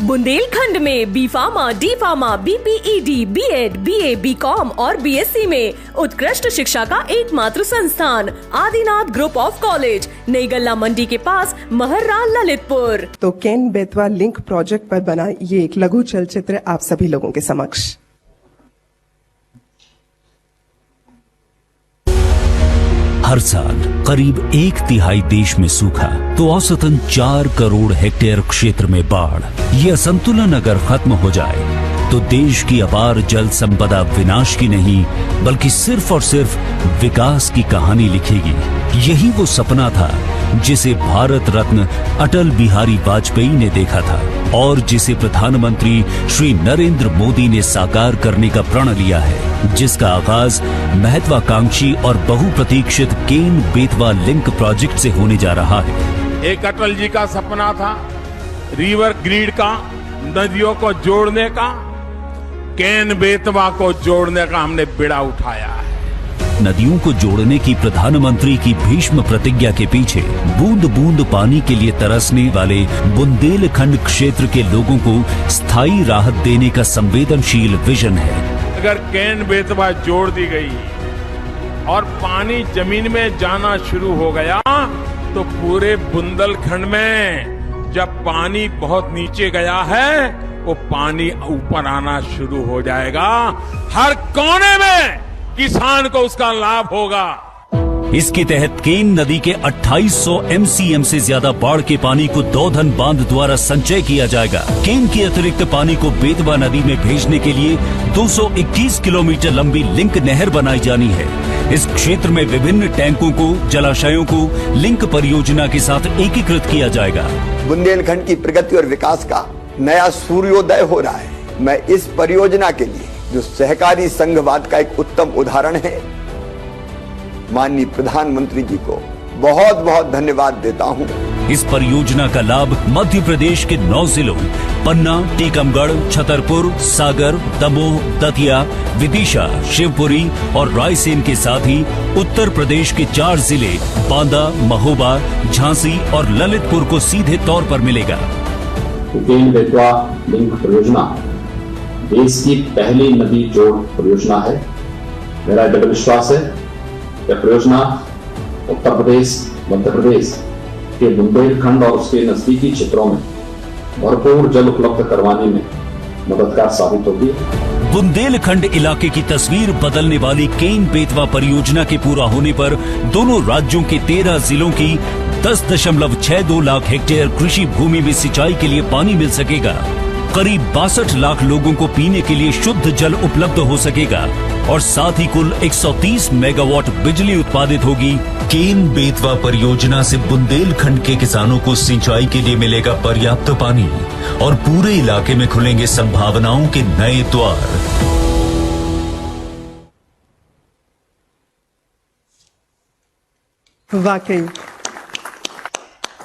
बुंदेलखंड में B pharma, D pharma, BPED, B.Ed, BA, B.Com और BSc में उत्कृष्ट शिक्षा का एकमात्र संस्थान आदिनाथ ग्रुप ऑफ कॉलेज, नई गल्ला मंडी के पास, महर्रा, ललितपुर। तो केन बेतवा लिंक प्रोजेक्ट पर बना ये एक लघु चलचित्र आप सभी लोगों के समक्ष। हर साल करीब 1/3 देश में सूखा तो औसतन 4 करोड़ हेक्टेयर क्षेत्र में बाढ़। यह असंतुलन अगर खत्म हो जाए तो देश की अपार जल संपदा विनाश की नहीं बल्कि सिर्फ और सिर्फ विकास की कहानी लिखेगी। यही वो सपना था जिसे भारत रत्न अटल बिहारी वाजपेयी ने देखा था और जिसे प्रधानमंत्री श्री नरेंद्र मोदी ने साकार करने का प्रण लिया है, जिसका आगाज महत्वाकांक्षी और बहुप्रतीक्षित केन बेतवा लिंक प्रोजेक्ट से होने जा रहा है। एक अटल जी का सपना था रिवर ग्रिड का, नदियों को जोड़ने का, केन बेतवा को जोड़ने का हमने बेड़ा उठाया है। नदियों को जोड़ने की प्रधानमंत्री की भीष्म प्रतिज्ञा के पीछे बूंद बूंद पानी के लिए तरसने वाले बुंदेलखंड क्षेत्र के लोगों को स्थायी राहत देने का संवेदनशील विजन है। अगर केन बेतवा जोड़ दी गई और पानी जमीन में जाना शुरू हो गया तो पूरे बुंदेलखंड में जब पानी बहुत नीचे गया है वो पानी ऊपर आना शुरू हो जाएगा। हर कोने में किसान को उसका लाभ होगा। इसके तहत केन नदी के 2800 MCM से ज्यादा बाढ़ के पानी को दौधन बांध द्वारा संचय किया जाएगा। केन के अतिरिक्त पानी को बेतवा नदी में भेजने के लिए 221 किलोमीटर लंबी लिंक नहर बनाई जानी है। इस क्षेत्र में विभिन्न टैंकों को, जलाशयों को लिंक परियोजना के साथ एकीकृत किया जाएगा। बुंदेलखंड की प्रगति और विकास का नया सूर्योदय हो रहा है। मैं इस परियोजना के लिए जो सहकारी संघवाद का एक उत्तम उदाहरण है, माननीय प्रधानमंत्री जी को बहुत बहुत धन्यवाद देता हूं। इस परियोजना का लाभ मध्य प्रदेश के 9 जिलों पन्ना, टीकमगढ़, छतरपुर, सागर, दमोह, दतिया, विदिशा, शिवपुरी और रायसेन के साथ ही उत्तर प्रदेश के 4 जिले बांदा, महोबा, झांसी और ललितपुर को सीधे तौर पर मिलेगा। केन बेतवा लिंक परियोजना देश की पहली नदी जोड़ परियोजना है। मेरा दृढ़ विश्वास है यह परियोजना उत्तर प्रदेश, मध्य प्रदेश के बुंदेलखंड और उसके नजदीकी क्षेत्रों में भरपूर जल उपलब्ध करवाने में मददगार साबित होगी। बुंदेलखंड इलाके की तस्वीर बदलने वाली केन बेतवा परियोजना के पूरा होने पर दोनों राज्यों के 13 जिलों की 10.62 लाख हेक्टेयर कृषि भूमि में सिंचाई के लिए पानी मिल सकेगा। करीब 62 लाख लोगों को पीने के लिए शुद्ध जल उपलब्ध हो सकेगा और साथ ही कुल 130 मेगावाट बिजली उत्पादित होगी। केन बेतवा परियोजना से बुंदेलखंड के किसानों को सिंचाई के लिए मिलेगा पर्याप्त पानी और पूरे इलाके में खुलेंगे संभावनाओं के नए द्वार। वाकई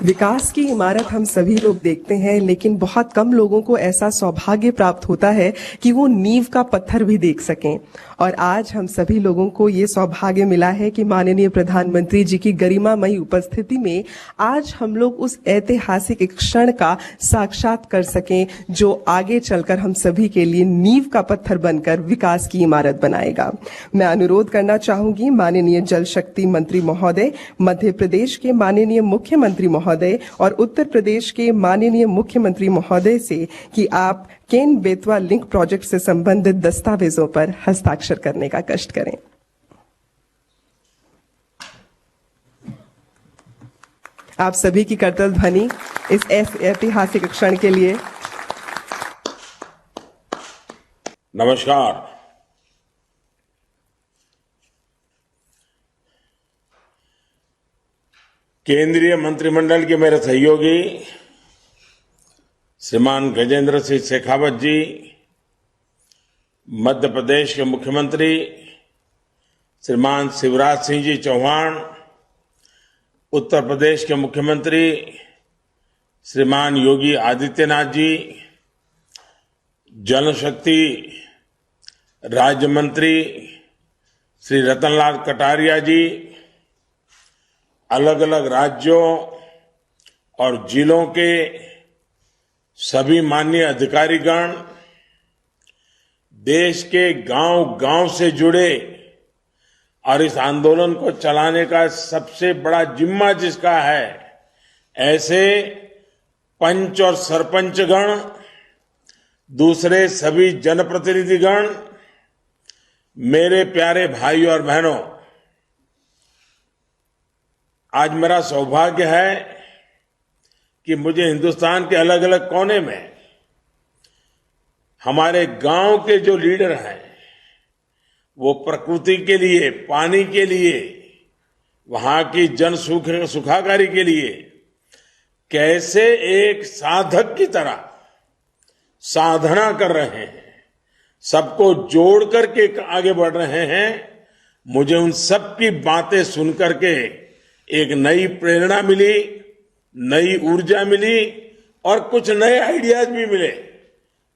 विकास की इमारत हम सभी लोग देखते हैं, लेकिन बहुत कम लोगों को ऐसा सौभाग्य प्राप्त होता है कि वो नींव का पत्थर भी देख सकें। और आज हम सभी लोगों को ये सौभाग्य मिला है कि माननीय प्रधानमंत्री जी की गरिमामयी उपस्थिति में आज हम लोग उस ऐतिहासिक क्षण का साक्षात कर सकें जो आगे चलकर हम सभी के लिए नींव का पत्थर बनकर विकास की इमारत बनाएगा। मैं अनुरोध करना चाहूंगी माननीय जल शक्ति मंत्री महोदय, मध्य प्रदेश के माननीय मुख्यमंत्री महोदय और उत्तर प्रदेश के माननीय मुख्यमंत्री महोदय से कि आप केन बेतवा लिंक प्रोजेक्ट से संबंधित दस्तावेजों पर हस्ताक्षर करने का कष्ट करें। आप सभी की करतल ध्वनि इस ऐतिहासिक क्षण के लिए। नमस्कार। केंद्रीय मंत्रिमंडल के मेरे सहयोगी श्रीमान गजेंद्र सिंह शेखावत जी, मध्य प्रदेश के मुख्यमंत्री श्रीमान शिवराज सिंह जी चौहान, उत्तर प्रदेश के मुख्यमंत्री श्रीमान योगी आदित्यनाथ जी, जल शक्ति राज्य मंत्री श्री रतनलाल कटारिया जी, अलग अलग राज्यों और जिलों के सभी माननीय अधिकारीगण, देश के गांव-गांव से जुड़े और इस आंदोलन को चलाने का सबसे बड़ा जिम्मा जिसका है, ऐसे पंच और सरपंचगण, दूसरे सभी जनप्रतिनिधिगण, मेरे प्यारे भाई और बहनों, आज मेरा सौभाग्य है कि मुझे हिंदुस्तान के अलग अलग कोने में हमारे गांव के जो लीडर हैं, वो प्रकृति के लिए, पानी के लिए, वहां की जन सुखाकारी के लिए कैसे एक साधक की तरह साधना कर रहे हैं, सबको जोड़ करके आगे बढ़ रहे हैं। मुझे उन सब की बातें सुन करके एक नई प्रेरणा मिली, नई ऊर्जा मिली और कुछ नए आइडियाज भी मिले।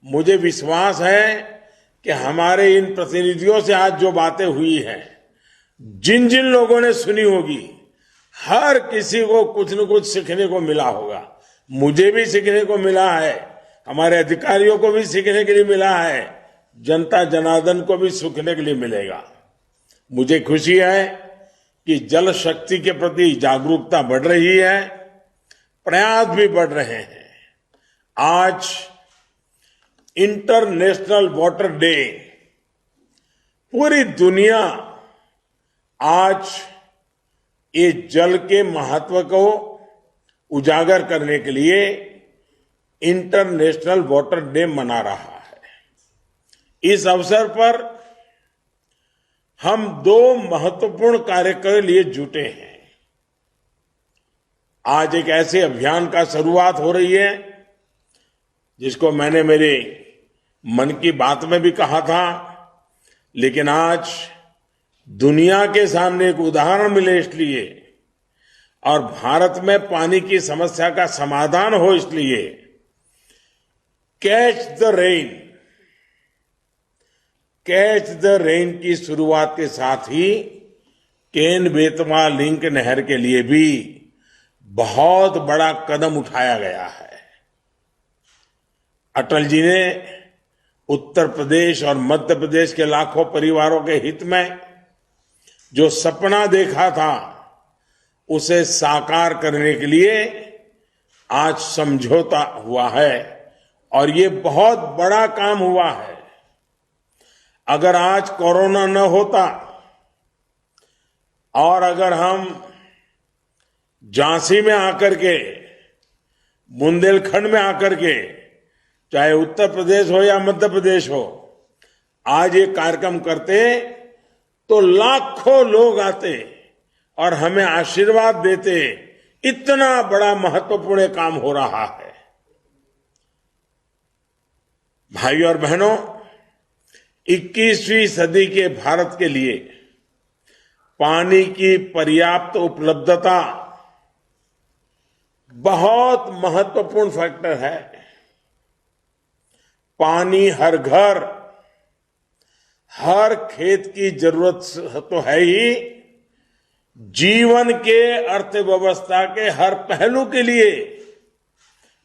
मुझे विश्वास है कि हमारे इन प्रतिनिधियों से आज जो बातें हुई हैं, जिन जिन लोगों ने सुनी होगी, हर किसी को कुछ न कुछ सीखने को मिला होगा। मुझे भी सीखने को मिला है, हमारे अधिकारियों को भी सीखने के लिए मिला है, जनता जनार्दन को भी सीखने के लिए मिलेगा। मुझे खुशी है कि जल शक्ति के प्रति जागरूकता बढ़ रही है, प्रयास भी बढ़ रहे हैं। आज इंटरनेशनल वाटर डे, पूरी दुनिया आज ये जल के महत्व को उजागर करने के लिए इंटरनेशनल वाटर डे मना रहा है। इस अवसर पर हम दो महत्वपूर्ण कार्य के लिए जुटे हैं। आज एक ऐसे अभियान का शुरुआत हो रही है जिसको मैंने मेरे मन की बात में भी कहा था, लेकिन आज दुनिया के सामने एक उदाहरण मिले इसलिए, और भारत में पानी की समस्या का समाधान हो इसलिए, catch the rain, catch the rain की शुरुआत के साथ ही केन बेतवा लिंक नहर के लिए भी बहुत बड़ा कदम उठाया गया है। अटल जी ने उत्तर प्रदेश और मध्य प्रदेश के लाखों परिवारों के हित में जो सपना देखा था, उसे साकार करने के लिए आज समझौता हुआ है और ये बहुत बड़ा काम हुआ है। अगर आज कोरोना न होता और अगर हम झांसी में आकर के, बुंदेलखंड में आकर के, चाहे उत्तर प्रदेश हो या मध्य प्रदेश हो, आज ये कार्यक्रम करते तो लाखों लोग आते और हमें आशीर्वाद देते। इतना बड़ा महत्वपूर्ण काम हो रहा है। भाई और बहनों, 21वीं सदी के भारत के लिए पानी की पर्याप्त उपलब्धता बहुत महत्वपूर्ण फैक्टर है। पानी हर घर, हर खेत की जरूरत तो है ही, जीवन के अर्थव्यवस्था के हर पहलू के लिए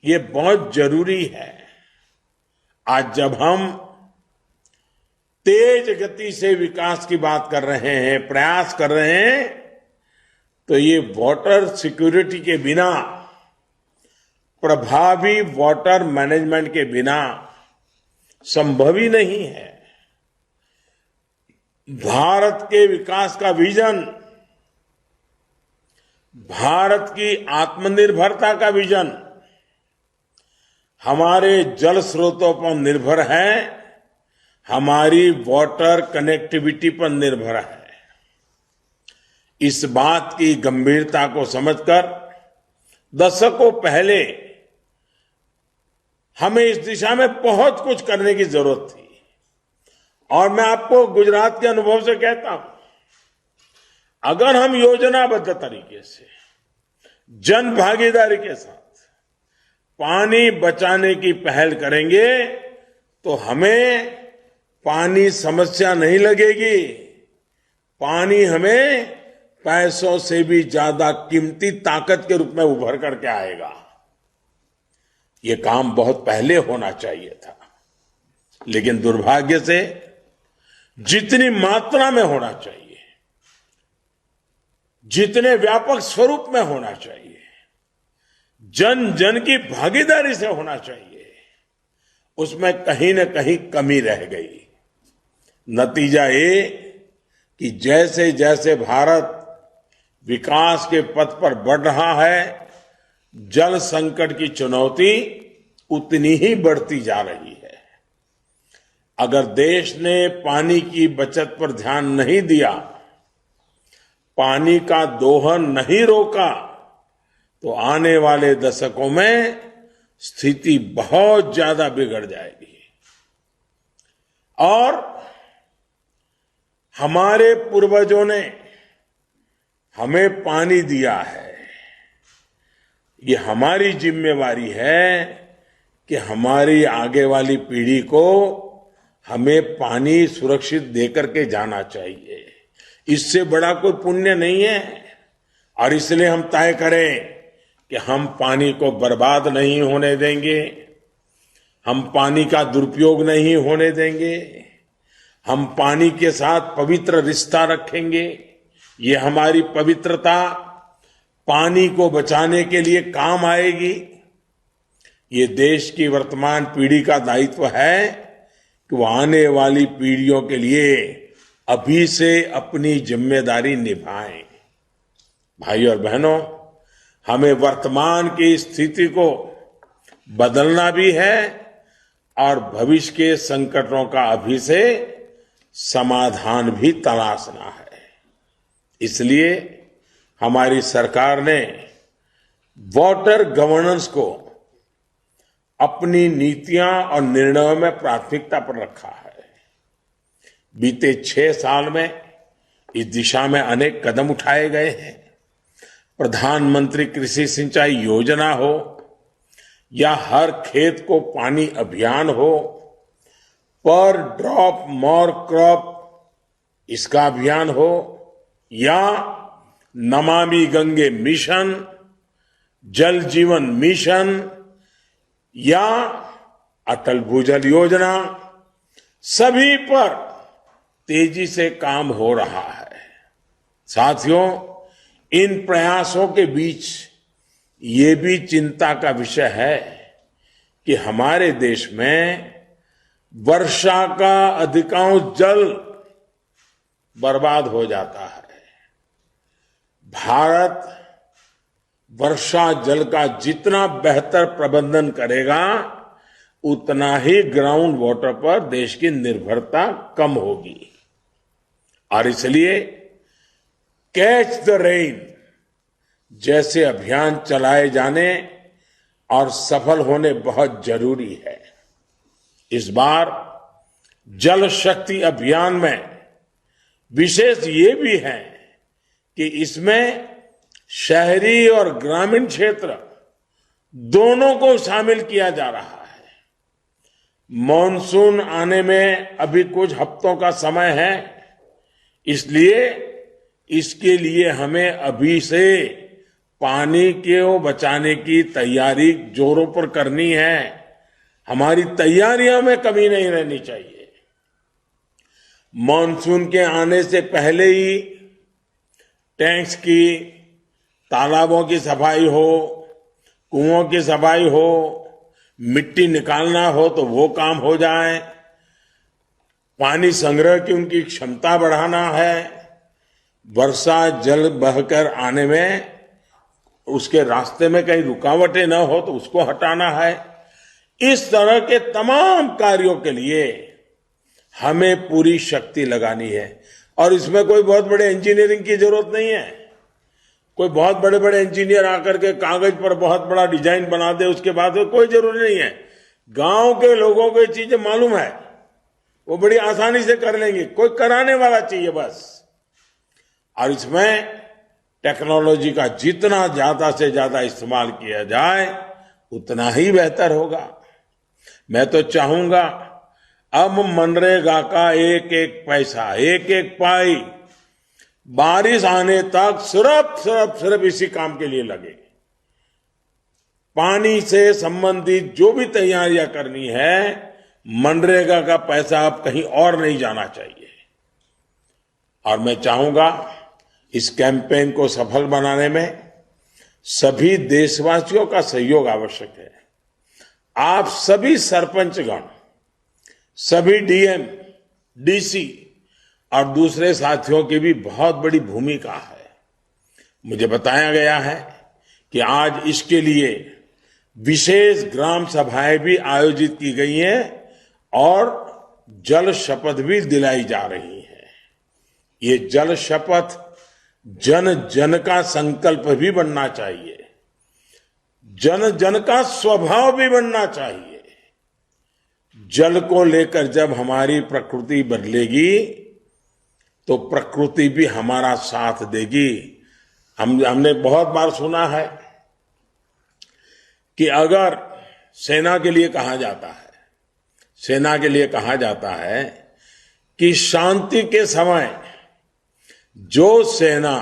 ये बहुत जरूरी है। आज जब हम तेज गति से विकास की बात कर रहे हैं, प्रयास कर रहे हैं, तो ये वाटर सिक्योरिटी के बिना, प्रभावी वाटर मैनेजमेंट के बिना संभव ही नहीं है। भारत के विकास का विजन, भारत की आत्मनिर्भरता का विजन हमारे जल स्रोतों पर निर्भर है, हमारी वाटर कनेक्टिविटी पर निर्भर है। इस बात की गंभीरता को समझकर दशकों पहले हमें इस दिशा में बहुत कुछ करने की जरूरत थी। और मैं आपको गुजरात के अनुभव से कहता हूं, अगर हम योजनाबद्ध तरीके से, जन भागीदारी के साथ पानी बचाने की पहल करेंगे तो हमें पानी समस्या नहीं लगेगी। पानी हमें पैसों से भी ज्यादा कीमती ताकत के रूप में उभर करके आएगा। ये काम बहुत पहले होना चाहिए था, लेकिन दुर्भाग्य से जितनी मात्रा में होना चाहिए, जितने व्यापक स्वरूप में होना चाहिए, जन जन की भागीदारी से होना चाहिए, उसमें कहीं न कहीं कमी रह गई। नतीजा ये कि जैसे जैसे भारत विकास के पथ पर बढ़ रहा है, जल संकट की चुनौती उतनी ही बढ़ती जा रही है। अगर देश ने पानी की बचत पर ध्यान नहीं दिया, पानी का दोहन नहीं रोका, तो आने वाले दशकों में स्थिति बहुत ज्यादा बिगड़ जाएगी। और हमारे पूर्वजों ने हमें पानी दिया है, ये हमारी जिम्मेवारी है कि हमारी आगे वाली पीढ़ी को हमें पानी सुरक्षित देकर के जाना चाहिए। इससे बड़ा कोई पुण्य नहीं है। और इसलिए हम तय करें कि हम पानी को बर्बाद नहीं होने देंगे, हम पानी का दुरुपयोग नहीं होने देंगे, हम पानी के साथ पवित्र रिश्ता रखेंगे। ये हमारी पवित्रता पानी को बचाने के लिए काम आएगी। ये देश की वर्तमान पीढ़ी का दायित्व है कि वो आने वाली पीढ़ियों के लिए अभी से अपनी जिम्मेदारी निभाएं। भाई और बहनों, हमें वर्तमान की स्थिति को बदलना भी है और भविष्य के संकटों का अभी से समाधान भी तलाशना है। इसलिए हमारी सरकार ने वाटर गवर्नेंस को अपनी नीतियां और निर्णयों में प्राथमिकता पर रखा है। बीते 6 साल में इस दिशा में अनेक कदम उठाए गए हैं। प्रधानमंत्री कृषि सिंचाई योजना हो या हर खेत को पानी अभियान हो, पर ड्रॉप मोर क्रॉप इसका अभियान हो, या नमामि गंगे मिशन, जल जीवन मिशन या अटल भूजल योजना, सभी पर तेजी से काम हो रहा है। साथियों, इन प्रयासों के बीच ये भी चिंता का विषय है कि हमारे देश में वर्षा का अधिकांश जल बर्बाद हो जाता है। भारत वर्षा जल का जितना बेहतर प्रबंधन करेगा, उतना ही ग्राउंड वाटर पर देश की निर्भरता कम होगी। और इसलिए कैच द रेन जैसे अभियान चलाए जाने और सफल होने बहुत जरूरी है। इस बार जल शक्ति अभियान में विशेष ये भी है कि इसमें शहरी और ग्रामीण क्षेत्र दोनों को शामिल किया जा रहा है। मॉनसून आने में अभी कुछ हफ्तों का समय है, इसलिए इसके लिए हमें अभी से पानी को बचाने की तैयारी जोरों पर करनी है। हमारी तैयारियों में कमी नहीं रहनी चाहिए। मॉनसून के आने से पहले ही टैंक्स की, तालाबों की सफाई हो, कुओं की सफाई हो, मिट्टी निकालना हो तो वो काम हो जाए, पानी संग्रह की उनकी क्षमता बढ़ाना है, वर्षा जल बहकर आने में उसके रास्ते में कहीं रुकावटें न हो तो उसको हटाना है। इस तरह के तमाम कार्यों के लिए हमें पूरी शक्ति लगानी है। और इसमें कोई बहुत बड़े इंजीनियरिंग की जरूरत नहीं है। कोई बहुत बड़े बड़े इंजीनियर आकर के कागज पर बहुत बड़ा डिजाइन बना दे, उसके बाद कोई जरूरी नहीं है। गांव के लोगों को ये चीजें मालूम है, वो बड़ी आसानी से कर लेंगे। कोई कराने वाला चाहिए बस। और इसमें टेक्नोलॉजी का जितना ज्यादा से ज्यादा इस्तेमाल किया जाए उतना ही बेहतर होगा। मैं तो चाहूंगा अब मनरेगा का एक एक पैसा, एक एक पाई बारिश आने तक सिर्फ इसी काम के लिए लगे। पानी से संबंधित जो भी तैयारियां करनी है, मनरेगा का पैसा अब कहीं और नहीं जाना चाहिए। और मैं चाहूंगा इस कैंपेन को सफल बनाने में सभी देशवासियों का सहयोग आवश्यक है। आप सभी सरपंचगण, सभी डीएम, डीसी और दूसरे साथियों की भी बहुत बड़ी भूमिका है। मुझे बताया गया है कि आज इसके लिए विशेष ग्राम सभाएं भी आयोजित की गई हैं और जल शपथ भी दिलाई जा रही है। ये जल शपथ जन जन का संकल्प भी बनना चाहिए, जन जन का स्वभाव भी बनना चाहिए। जल को लेकर जब हमारी प्रकृति बदलेगी तो प्रकृति भी हमारा साथ देगी। हमने बहुत बार सुना है कि अगर सेना के लिए कहा जाता है कि शांति के समय जो सेना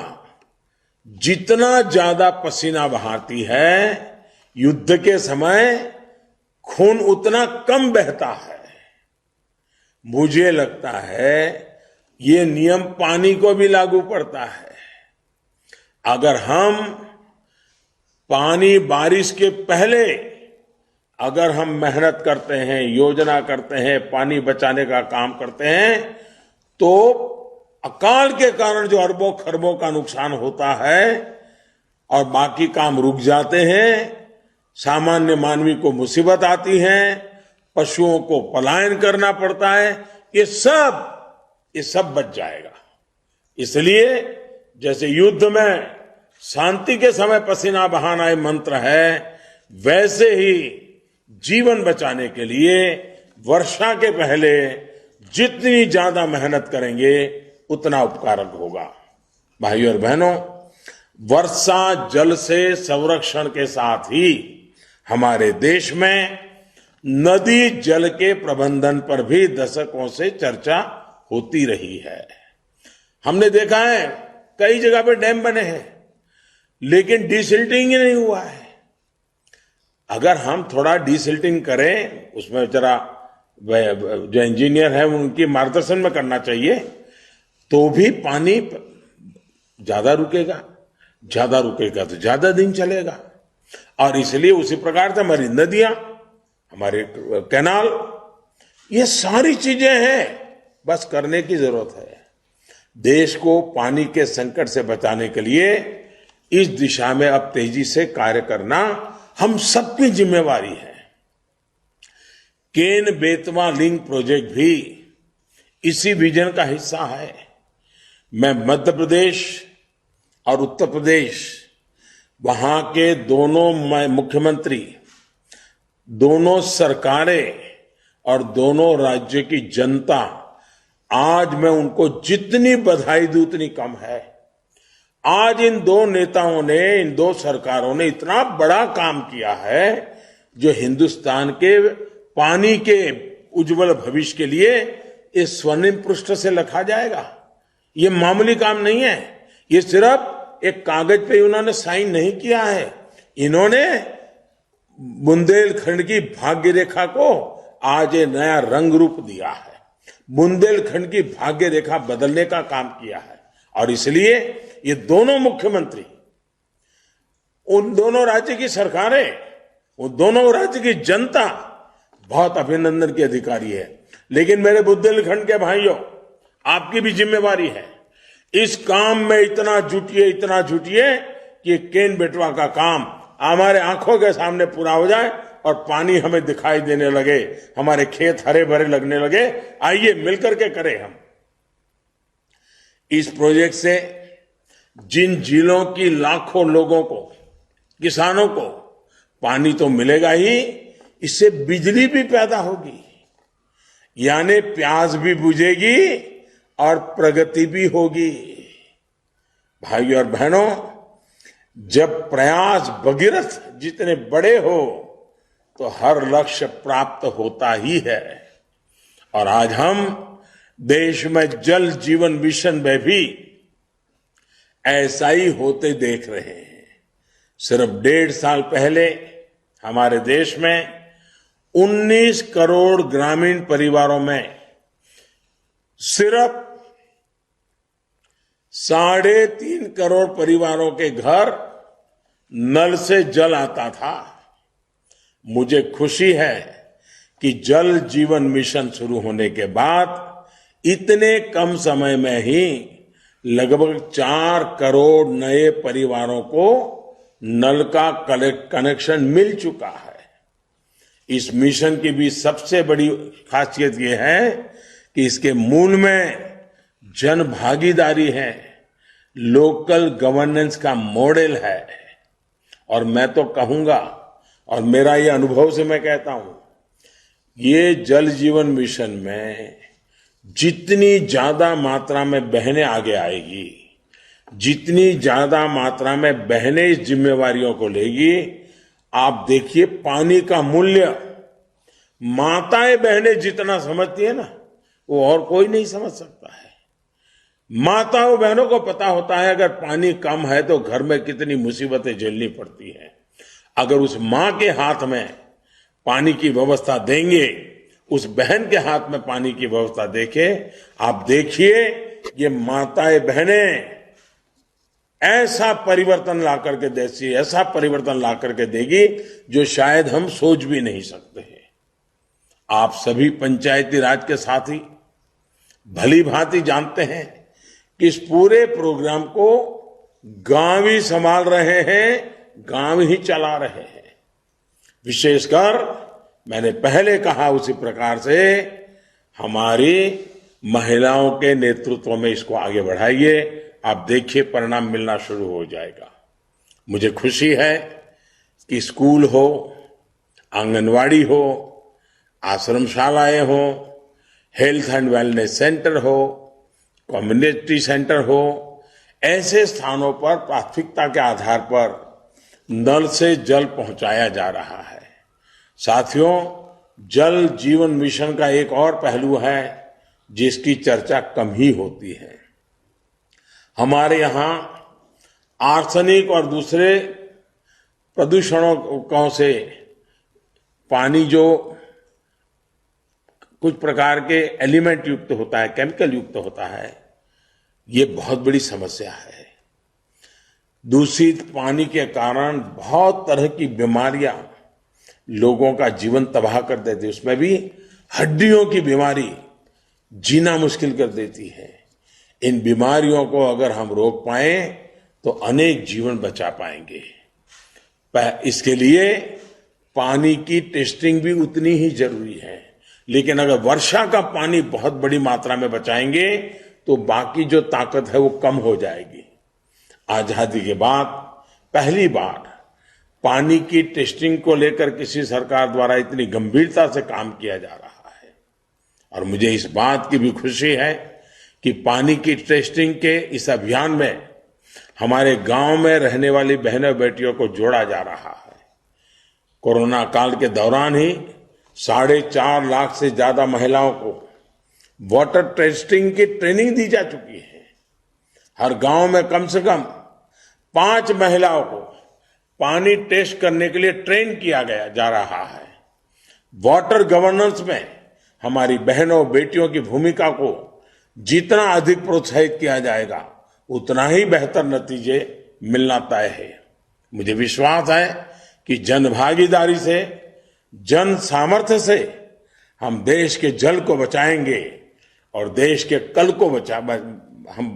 जितना ज्यादा पसीना बहाती है, युद्ध के समय खून उतना कम बहता है। मुझे लगता है ये नियम पानी को भी लागू पड़ता है। अगर हम पानी बारिश के पहले अगर हम मेहनत करते हैं, योजना करते हैं, पानी बचाने का काम करते हैं, तो अकाल के कारण जो अरबों खरबों का नुकसान होता है और बाकी काम रुक जाते हैं, सामान्य मानवी को मुसीबत आती है, पशुओं को पलायन करना पड़ता है, ये सब बच जाएगा। इसलिए जैसे युद्ध में शांति के समय पसीना बहाना एक मंत्र है, वैसे ही जीवन बचाने के लिए वर्षा के पहले जितनी ज्यादा मेहनत करेंगे उतना उपकारक होगा। भाइयों और बहनों, वर्षा जल से संरक्षण के साथ ही हमारे देश में नदी जल के प्रबंधन पर भी दशकों से चर्चा होती रही है। हमने देखा है कई जगह पे डैम बने हैं, लेकिन डिसिल्टिंग ही नहीं हुआ है। अगर हम थोड़ा डिसिल्टिंग करें, उसमें जरा जो इंजीनियर है उनकी मार्गदर्शन में करना चाहिए, तो भी पानी ज्यादा रुकेगा तो ज्यादा दिन चलेगा। और इसलिए उसी प्रकार से हमारी नदियां, हमारे कैनाल, ये सारी चीजें हैं, बस करने की जरूरत है। देश को पानी के संकट से बचाने के लिए इस दिशा में अब तेजी से कार्य करना हम सबकी जिम्मेवारी है। केन बेतवा लिंक प्रोजेक्ट भी इसी विजन का हिस्सा है। मैं मध्य प्रदेश और उत्तर प्रदेश, वहां के दोनों मुख्यमंत्री, दोनों सरकारें और दोनों राज्य की जनता, आज मैं उनको जितनी बधाई दूं उतनी कम है। आज इन दो नेताओं ने, इन दो सरकारों ने इतना बड़ा काम किया है जो हिंदुस्तान के पानी के उज्जवल भविष्य के लिए इस स्वर्णिम पृष्ठ से लिखा जाएगा। ये मामूली काम नहीं है। ये सिर्फ एक कागज पे उन्होंने साइन नहीं किया है, इन्होंने बुंदेलखंड की भाग्य रेखा को आज ये नया रंग रूप दिया है। बुंदेलखंड की भाग्य रेखा बदलने का काम किया है। और इसलिए ये दोनों मुख्यमंत्री, उन दोनों राज्य की सरकारें, उन दोनों राज्य की जनता बहुत अभिनंदन की अधिकारी है। लेकिन मेरे बुंदेलखंड के भाइयों, आपकी भी जिम्मेवारी है। इस काम में इतना जुटिए कि केन बेटवा का काम हमारे आंखों के सामने पूरा हो जाए और पानी हमें दिखाई देने लगे, हमारे खेत हरे भरे लगने लगे। आइए मिलकर के करें हम। इस प्रोजेक्ट से जिन जिलों की लाखों लोगों को, किसानों को पानी तो मिलेगा ही, इससे बिजली भी पैदा होगी, यानी प्यास भी बुझेगी और प्रगति भी होगी। भाइयों और बहनों, जब प्रयास भगीरथ जितने बड़े हो तो हर लक्ष्य प्राप्त होता ही है। और आज हम देश में जल जीवन मिशन में भी ऐसा ही होते देख रहे हैं। सिर्फ 1.5 साल पहले हमारे देश में 19 करोड़ ग्रामीण परिवारों में सिर्फ 3.5 करोड़ परिवारों के घर नल से जल आता था। मुझे खुशी है कि जल जीवन मिशन शुरू होने के बाद इतने कम समय में ही लगभग 4 करोड़ नए परिवारों को नल का कनेक्शन मिल चुका है। इस मिशन की भी सबसे बड़ी खासियत यह है कि इसके मूल में जन भागीदारी है, लोकल गवर्नेंस का मॉडल है। और मैं तो कहूंगा, और मेरा ये अनुभव से मैं कहता हूं, ये जल जीवन मिशन में जितनी ज्यादा मात्रा में बहनें आगे आएगी, जितनी ज्यादा मात्रा में बहनें इस जिम्मेवारियों को लेगी, आप देखिए पानी का मूल्य माताएं बहनें जितना समझती है ना, वो और कोई नहीं समझ सकता है। माताओं बहनों को पता होता है अगर पानी कम है तो घर में कितनी मुसीबतें झेलनी पड़ती है। अगर उस मां के हाथ में पानी की व्यवस्था देंगे, उस बहन के हाथ में पानी की व्यवस्था देखें, आप देखिए ये माताएं बहनें ऐसा परिवर्तन ला करके देती, ऐसा परिवर्तन ला करके देगी जो शायद हम सोच भी नहीं सकते हैं। आप सभी पंचायती राज के साथी भली भांति जानते हैं कि इस पूरे प्रोग्राम को गांव ही संभाल रहे हैं, गांव ही चला रहे हैं। विशेषकर मैंने पहले कहा उसी प्रकार से हमारी महिलाओं के नेतृत्व में इसको आगे बढ़ाइए। आप देखिए परिणाम मिलना शुरू हो जाएगा। मुझे खुशी है कि स्कूल हो, आंगनवाड़ी हो, आश्रमशालाएं हो, हेल्थ एंड वेलनेस सेंटर हो, कम्युनिटी सेंटर हो, ऐसे स्थानों पर प्राथमिकता के आधार पर नल से जल पहुंचाया जा रहा है। साथियों, जल जीवन मिशन का एक और पहलू है जिसकी चर्चा कम ही होती है। हमारे यहां आर्सेनिक और दूसरे प्रदूषणों से पानी जो कुछ प्रकार के एलिमेंट युक्त होता है, केमिकल युक्त होता है, ये बहुत बड़ी समस्या है। दूषित पानी के कारण बहुत तरह की बीमारियां लोगों का जीवन तबाह कर देती है। उसमें भी हड्डियों की बीमारी जीना मुश्किल कर देती है। इन बीमारियों को अगर हम रोक पाए तो अनेक जीवन बचा पाएंगे। इसके लिए पानी की टेस्टिंग भी उतनी ही जरूरी है। लेकिन अगर वर्षा का पानी बहुत बड़ी मात्रा में बचाएंगे तो बाकी जो ताकत है वो कम हो जाएगी। आजादी के बाद पहली बार पानी की टेस्टिंग को लेकर किसी सरकार द्वारा इतनी गंभीरता से काम किया जा रहा है। और मुझे इस बात की भी खुशी है कि पानी की टेस्टिंग के इस अभियान में हमारे गांव में रहने वाली बहनों बेटियों को जोड़ा जा रहा है। कोरोना काल के दौरान ही 4.5 लाख से ज्यादा महिलाओं को वाटर टेस्टिंग की ट्रेनिंग दी जा चुकी है। हर गांव में कम से कम 5 महिलाओं को पानी टेस्ट करने के लिए ट्रेन किया जा रहा है। वाटर गवर्नेंस में हमारी बहनों बेटियों की भूमिका को जितना अधिक प्रोत्साहित किया जाएगा उतना ही बेहतर नतीजे मिलना तय है। मुझे विश्वास है कि जन भागीदारी से, जन सामर्थ्य से हम देश के जल को बचाएंगे और देश के कल को हम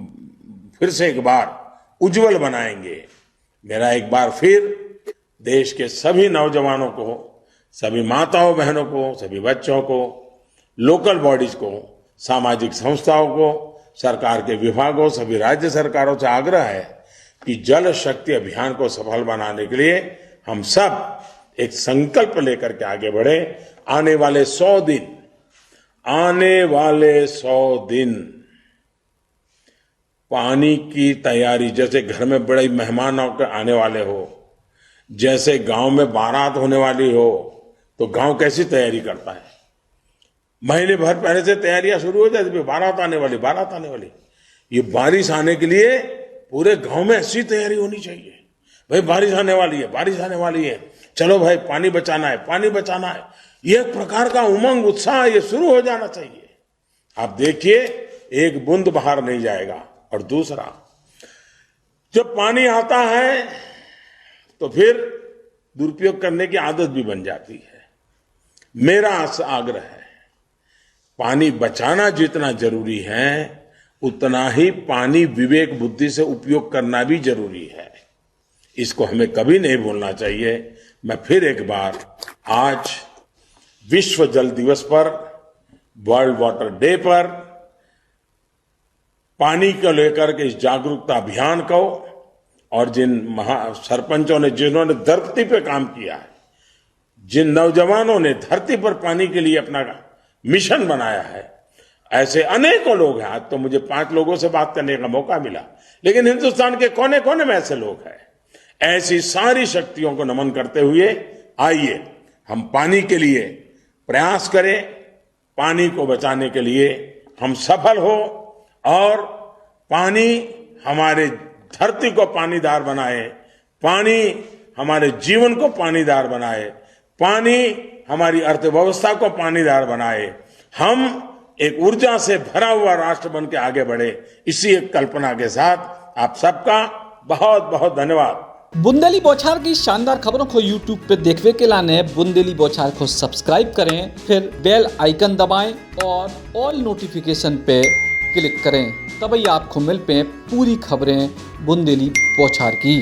फिर से एक बार उज्जवल बनाएंगे। मेरा एक बार फिर देश के सभी नौजवानों को, सभी माताओं बहनों को, सभी बच्चों को, लोकल बॉडीज को, सामाजिक संस्थाओं को, सरकार के विभागों, सभी राज्य सरकारों से आग्रह है कि जल शक्ति अभियान को सफल बनाने के लिए हम सब एक संकल्प लेकर के आगे बढ़े। आने वाले 100 दिन पानी की तैयारी, जैसे घर में बड़े मेहमान आने वाले हो, जैसे गांव में बारात होने वाली हो, तो गांव कैसी तैयारी करता है? महीने भर पहले से तैयारियां शुरू हो जाती, बारात आने वाली। ये बारिश आने के लिए पूरे गांव में ऐसी तैयारी होनी चाहिए। भाई बारिश आने वाली है। चलो भाई पानी बचाना है, पानी बचाना है, ये एक प्रकार का उमंग उत्साह ये शुरू हो जाना चाहिए। आप देखिए एक बूंद बाहर नहीं जाएगा। और दूसरा, जब पानी आता है तो फिर दुरुपयोग करने की आदत भी बन जाती है। मेरा आग्रह है, पानी बचाना जितना जरूरी है उतना ही पानी विवेक बुद्धि से उपयोग करना भी जरूरी है। इसको हमें कभी नहीं भूलना चाहिए। मैं फिर एक बार आज विश्व जल दिवस पर, वर्ल्ड वाटर डे पर पानी को लेकर के इस जागरूकता अभियान को और जिन सरपंचों ने जिन्होंने धरती पे काम किया है, जिन नौजवानों ने धरती पर पानी के लिए अपना मिशन बनाया है, ऐसे अनेकों लोग हैं। आज तो मुझे 5 लोगों से बात करने का मौका मिला, लेकिन हिंदुस्तान के कोने कोने में ऐसे लोग हैं। ऐसी सारी शक्तियों को नमन करते हुए आइए हम पानी के लिए प्रयास करें, पानी को बचाने के लिए हम सफल हो और पानी हमारे धरती को पानीदार बनाए, पानी हमारे जीवन को पानीदार बनाए, पानी हमारी अर्थव्यवस्था को पानीदार बनाए। हम एक ऊर्जा से भरा हुआ राष्ट्र बन के आगे बढ़े, इसी एक कल्पना के साथ आप सबका बहुत बहुत धन्यवाद। बुंदेली बौछार की शानदार खबरों को YouTube पे देखने के लिए बुंदेली बौछार को सब्सक्राइब करें, फिर बेल आइकन दबाएं और ऑल नोटिफिकेशन पे क्लिक करें। तभी आपको मिल पे पूरी खबरें बुंदेली बौछार की।